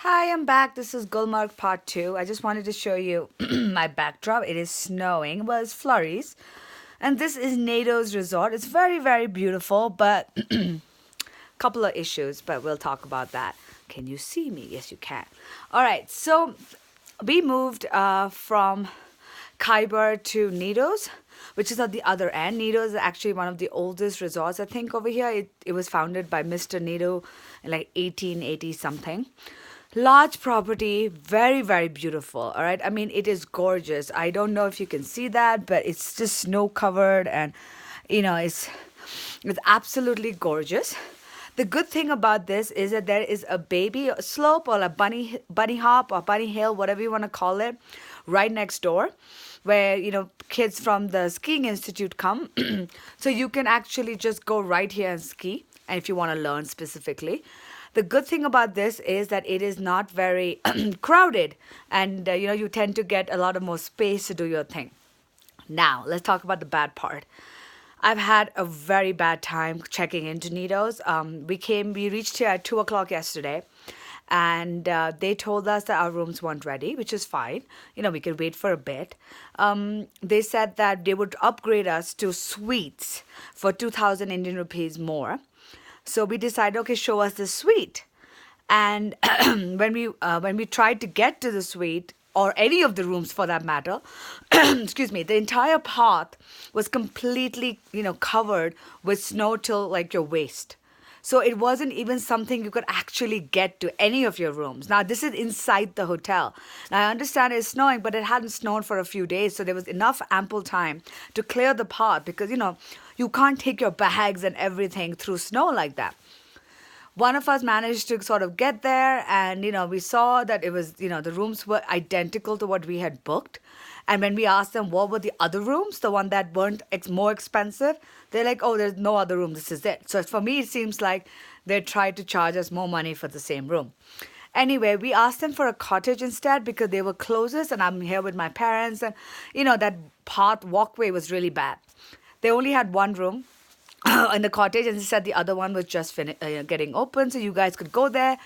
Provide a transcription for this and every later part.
Hi, I'm back. This is Gulmarg part 2. I just wanted to show you my backdrop. It is snowing. Well, it's flurries. And this is NATO's resort. It's very, very beautiful, but couple of issues, but we'll talk about that. Can you see me? Yes, you can. All right, so we moved from Khyber to Nidos, which is at the other end. Nidos is actually one of the oldest resorts, I think, over here. It was founded by Mr. Nido in like 1880 something. Large property, very, very beautiful. All right. I mean, it is gorgeous. I don't know if you can see that, but it's just snow covered and, it's absolutely gorgeous. The good thing about this is that there is a baby slope or a bunny hop or bunny hill, whatever you want to call it, right next door, where kids from the skiing institute come. So you can actually just go right here and ski, and if you want to learn specifically. The good thing about this is that it is not very crowded, and you tend to get a lot of more space to do your thing. Now, let's talk about the bad part. I've had a very bad time checking into Nidos. We reached here at 2 o'clock yesterday, and they told us that our rooms weren't ready, which is fine. We could wait for a bit. They said that they would upgrade us to suites for 2,000 Indian rupees more. So we decided, okay, show us the suite. And when we tried to get to the suite, or any of the rooms for that matter, excuse me, the entire path was completely, covered with snow till like your waist. So it wasn't even something you could actually get to any of your rooms. Now, this is inside the hotel. Now, I understand it's snowing, but it hadn't snowed for a few days. So there was enough ample time to clear the path because, you can't take your bags and everything through snow like that. One of us managed to sort of get there, and we saw that it was, the rooms were identical to what we had booked. And when we asked them what were the other rooms, the one that weren't more expensive, they're like, oh, there's no other room, this is it. So for me, it seems like they tried to charge us more money for the same room. Anyway, we asked them for a cottage instead because they were closest, and I'm here with my parents, and that path walkway was really bad. They only had one room in the cottage, and they said the other one was just getting open, so you guys could go there.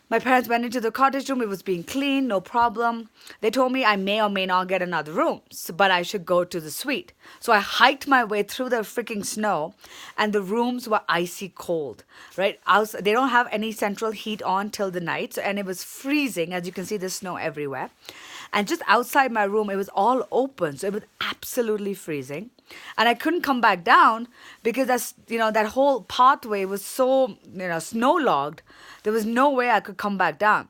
My parents went into the cottage room. It was being cleaned, no problem. They told me I may or may not get another room, but I should go to the suite. So I hiked my way through the freaking snow, and the rooms were icy cold, right? They don't have any central heat on till the night, and it was freezing. As you can see, there's snow everywhere. And just outside my room, it was all open, so it was absolutely freezing. And I couldn't come back down because that whole pathway was so snow logged. There was no way I could come back down.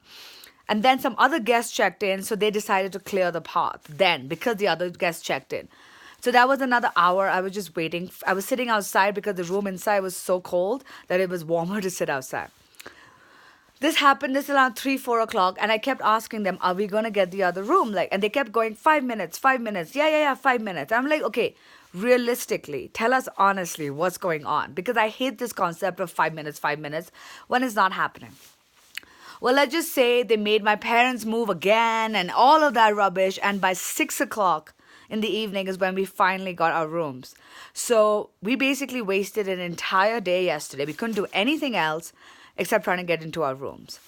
And then some other guests checked in, so they decided to clear the path then because the other guests checked in. So that was another hour. I was just waiting. I was sitting outside because the room inside was so cold that it was warmer to sit outside. This happened this around 3-4 o'clock, and I kept asking them, are we going to get the other room? And they kept going, 5 minutes, 5 minutes. Yeah, 5 minutes. I'm like, okay, realistically, tell us honestly what's going on, because I hate this concept of 5 minutes when it's not happening. Well, let's just say they made my parents move again and all of that rubbish, and by 6 o'clock in the evening is when we finally got our rooms. So we basically wasted an entire day yesterday. We couldn't do anything else except trying to get into our rooms.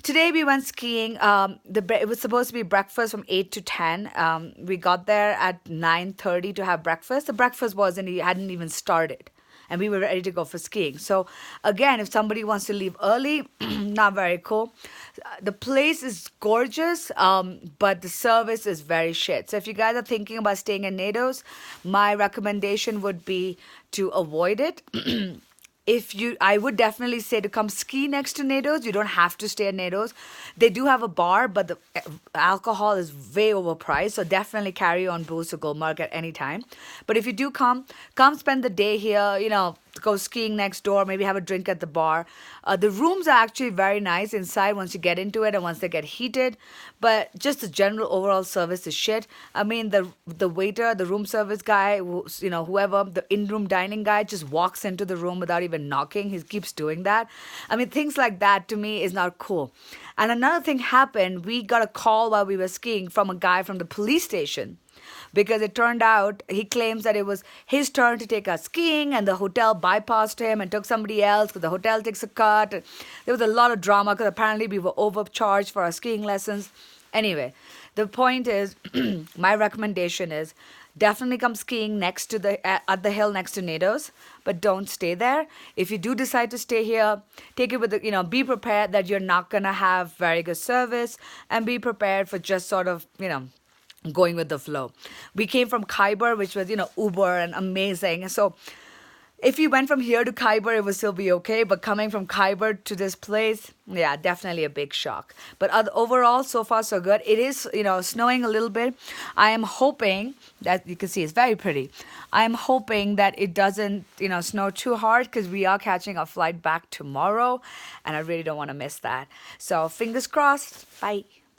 Today we went skiing. It was supposed to be breakfast from 8 to 10. We got there at 9:30 to have breakfast. The breakfast hadn't even started, and we were ready to go for skiing. So again, if somebody wants to leave early, not very cool. The place is gorgeous, but the service is very shit. So if you guys are thinking about staying in Nados, my recommendation would be to avoid it. I would definitely say to come ski next to Nados. You don't have to stay at Nados. They do have a bar, but the alcohol is way overpriced. So definitely carry on booze to Gulmarg at any time. But if you do come spend the day here, go skiing next door, maybe have a drink at the bar. The rooms are actually very nice inside once you get into it and once they get heated. But just the general overall service is shit. I mean, the waiter, the room service guy, whoever, the in-room dining guy just walks into the room without even knocking. He keeps doing that. I mean, things like that to me is not cool. And another thing happened. We got a call while we were skiing from a guy from the police station. because it turned out he claims that it was his turn to take us skiing and the hotel bypassed him and took somebody else because the hotel takes a cut. There was a lot of drama because apparently we were overcharged for our skiing lessons. Anyway, the point is, my recommendation is definitely come skiing next to at the hill next to NATO's, but don't stay there. If you do decide to stay here, take it with be prepared that you're not gonna have very good service, and be prepared for just sort of going with the flow. We came from Khyber, which was uber and amazing. So if you went from here to Khyber, it would still be okay. But coming from Khyber to this place, yeah, definitely a big shock. But overall, so far, so good. It is, snowing a little bit. I am hoping that you can see it's very pretty. I'm hoping that it doesn't, snow too hard because we are catching a flight back tomorrow. And I really don't want to miss that. So fingers crossed. Bye.